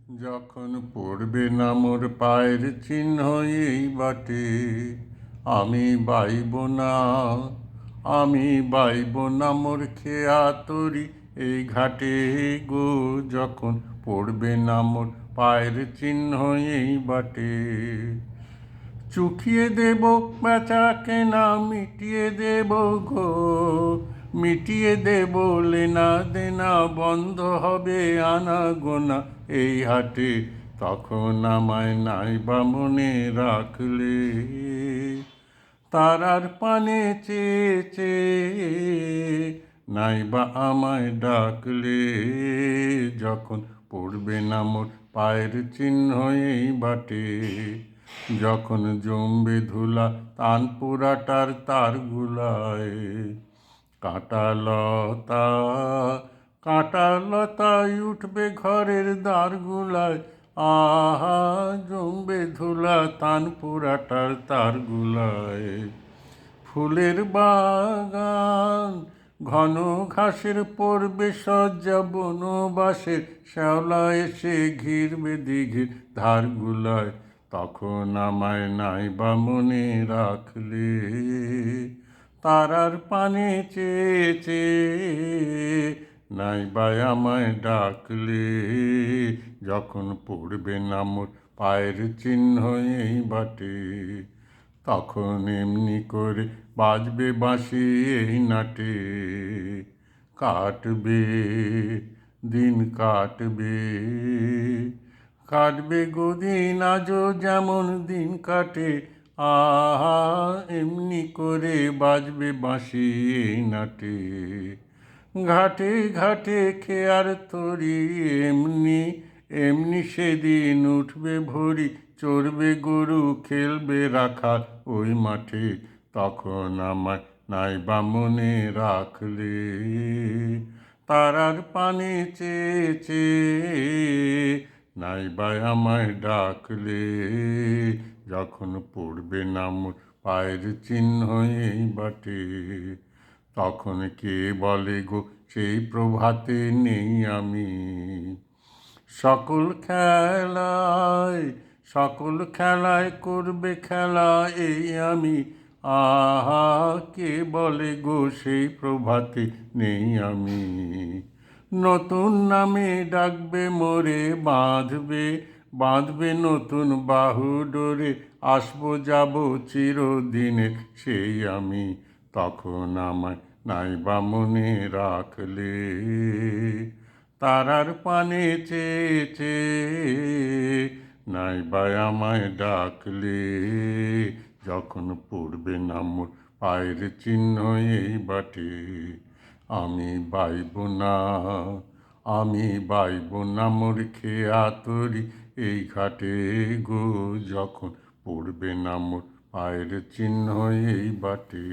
যখন পড়বে না মোর পায়ের চিহ্ন এই বাটে, আমি বাইব না, আমি বাইব না মোর খেয়া তরি এই ঘাটে গো। যখন পড়বে না মোর পায়ের চিহ্ন এই বাটে, চুকিয়ে দেব বেচা কেনা মিটিয়ে দেব গো, মিটিয়ে দেব লেনা দেনা, বন্ধ হবে আনা গোনা এই হাটে। তখন আমায় নাইবা মনে রাখলে, তারার পানে চেয়ে চেয়ে নাইবা আমায় ডাকলে। যখন পড়বে না মোর পায়ের চিহ্ন এই বাটে, যখন জমবে ধুলা তানপুরাটার তারগুলায়, কাঁটালতা কাঁটালতায় উঠবে ঘরের দ্বারগুলায়, আহা জমবে ধুলা তানপুরাটার তারগুলায়। ফুলের বাগান ঘন ঘাসের পড়বে সজ্জা, বনবাসের শ্যাওলা এসে ঘিরবে দিঘির ধারগুলায়। তখন আমায় নাইবা মনে রাখলে, তারার পানে চেয়ে চেয়ে নাইবা আমায় ডাকলে। যখন পড়বে না মোর পায়ের চিহ্ন এই বাটে, তখন এমনি করে বাজবে বাঁশি এই নাটে। কাটবে দিন কাটবে, কাটবে গো দিন আজও যেমন দিন কাটে, আহা এমনি করে বাজবে বাঁশি এই নাটে। ঘাটে ঘাটে খেয়ার তরি এমনি এমনি সেদিন উঠবে ভরি, চড়বে গরু খেলবে রাখাল ওই মাঠে। তখন আমায় নাইবা মনে রাখলে, তারার পানে চেয়ে চেয়ে নাইবা আমায় ডাকলে। যখন পড়বে না মোর পায়ের চিহ্ন এই বাটে, তখন কে বলে গো সেই প্রভাতে নেই আমি। সকল খেলায় করবে খেলা এই আমি, আহা কে বলে গো সেই প্রভাতে নেই আমি। নতুন নামে ডাকবে মোরে, বাঁধবে বাঁধবে নতুন বাহু ডোরে, আসবো যাব চিরদিনে সেই আমি। তখন আমায় নাইবা মনে রাখলে, তারার পানে চেয়ে চেয়ে নাইবা আমায় ডাকলে। যখন পড়বে না মোর পায়ের চিহ্ন এই বাটে, আমি বাইব না, আমি বাইব না মোর খেয়া তরি এই ঘাটে গো। যখন পড়বে না মোর পায়ের চিহ্ন এই বাটে।